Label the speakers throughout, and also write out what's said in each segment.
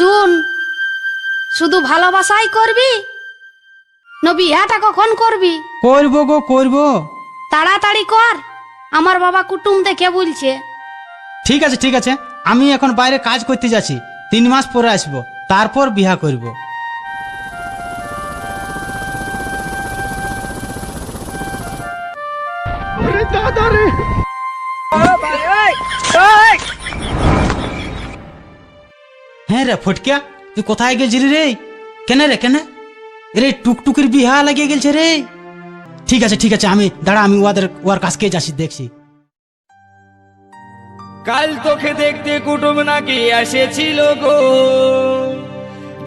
Speaker 1: শুন, শুধু ভালোবাসাই করবি না বিয়াটা কখন করবি?
Speaker 2: করব গো করব।
Speaker 1: তাড়াতাড়ি কর, আমার বাবা কুটুম দেখে বলছে।
Speaker 2: ঠিক আছে ঠিক আছে, আমি এখন বাইরে কাজ করতে যাচ্ছি, 3 মাস পরে আসবো, তারপর বিয়া করব। হ্যাঁ রে ফটকিয়া, তুই কোথায় গেছিলি রে? কেন রে কেন রে? টুকটুকির বিহা লাগিয়ে গেছে রে। ঠিক আছে ঠিক আছে, আমি দাঁড়া, আমি ওর কাছকে যাচ্ছি, দেখছি।
Speaker 3: কাল তোকে দেখতে কুটুম নাকি এসেছিল গো,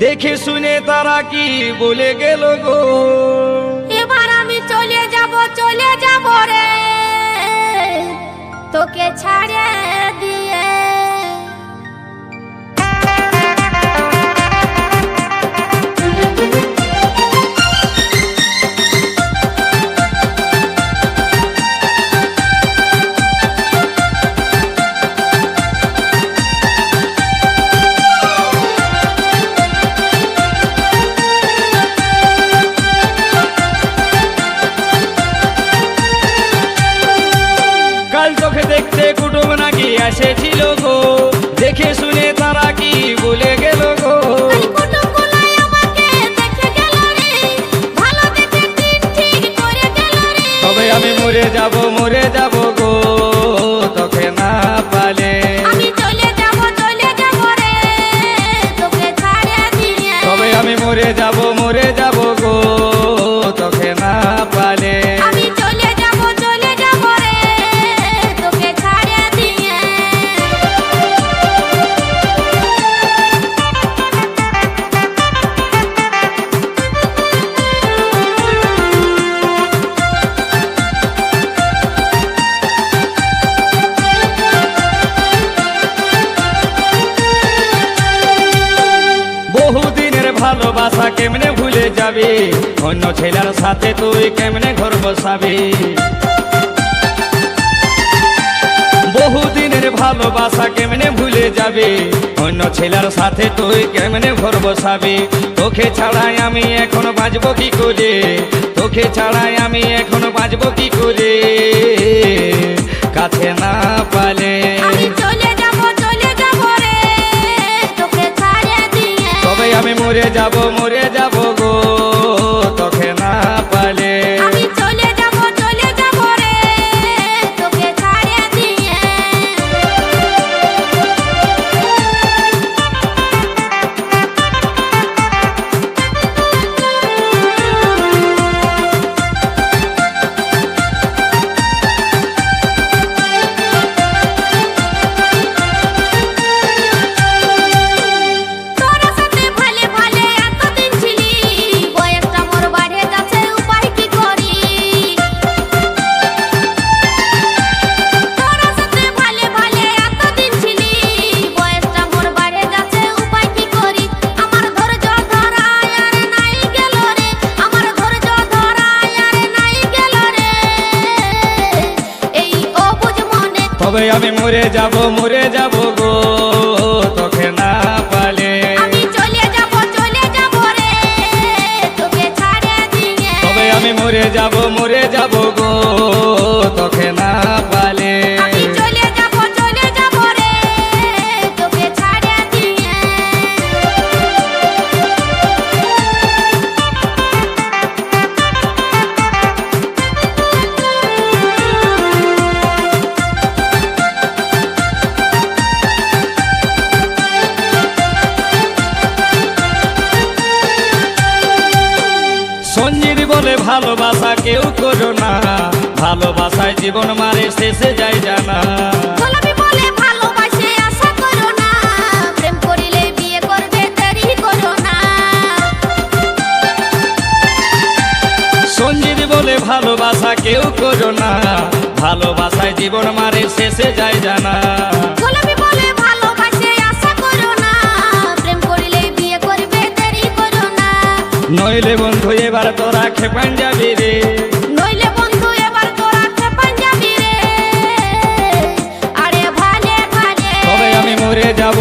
Speaker 3: দেখে শুনে তারা কি বলে গেল গো।
Speaker 1: এবার আমি চলে যাব রে, তোকে ছাড়ে দিয়ে।
Speaker 3: দেখতে কুটুম নাকি এসেছিল গো, দেখে শুনে তারা কি বলে গেল গো। তবে আমি মরে যাব গো, তোকে না পালে।
Speaker 1: আমি চলে যাব রে, তোকে ছাড়ে দিয়ে।
Speaker 3: তবে আমি মরে যাব গো, তোকে না পালে।
Speaker 1: আমি চলে যাব রে, তোকে ছাড়ে দিয়ে।
Speaker 3: বহুদিনের ভালোবাসা কেমনে ভুলে যাবি, অন্য ছেলের সাথে তুই কেমনে ঘর বসাবি। বহুদিনের ভালোবাসা কেমনে ভুলে যাবি, অন্য ছেলের সাথে তুই কেমনে ঘর বসাবি। তোকে ছাড়াই আমি এখন বাঁচবো কি করে, তোকে ছাড়াই আমি এখন বাঁচবো কি করে, কাছে না পালে।
Speaker 1: আমি চলে যাব রে, তোকে ছাড়ে দিয়ে।
Speaker 3: তবে আমি মরে যাব গো, তোকে না পালে।
Speaker 1: আমি চলে যাব রে, তোকে ছাড়ে দিয়ে। তোরা সাথে ভালে ভালে এতদিন ছিলি, বয়সটা মোর বাড়ে যাচ্ছে, উপায় কি করি? তোরা সাথে ভালে ভালে এতদিন ছিলি, বয়সটা মোর বাড়ে যাচ্ছে, উপায় কি করি? আমার ধৈর্য ধরায় আর নাই গেল রে, আমার ধৈর্য ধরায় আর নাই গেল রে, এই অবুঝ মনে।
Speaker 3: তবে আমি মরে যাব গো, তোকে না পালে।
Speaker 1: আমি চলে যাব রে, তোকে ছাড়ে দিয়ে।
Speaker 3: তবে আমি মরে যাব গো, তোকে না পালে।
Speaker 1: আমি চলে যাব রে, তোকে ছাড়ে দিয়ে।
Speaker 3: সঞ্জিত বলে ভালোবাসা কেউ করো না, ভালোবাসায় জীবন মারে শেষে যায় জানা।
Speaker 1: গোলাপি বলে ভালোবাসে আশা করো না, প্রেম করিলে বিয়ে করবে দেরি করো না।
Speaker 3: সঞ্জিত বলে ভালোবাসা কেউ করো না, ভালোবাসায় জীবন মারে শেষে যায় জানা।
Speaker 1: গোলাপি বলে ভালোবাসে আশা করো না, প্রেম করিলে বিয়ে করবে দেরি করো না।
Speaker 3: নইলে বন্ধু এবার তোরা খেপান যাবি রে,
Speaker 1: নইলে বন্ধু এবার তোরা খেপান যাবি রে। আরে ভালে ভালে
Speaker 3: তবে আমি মরে যাব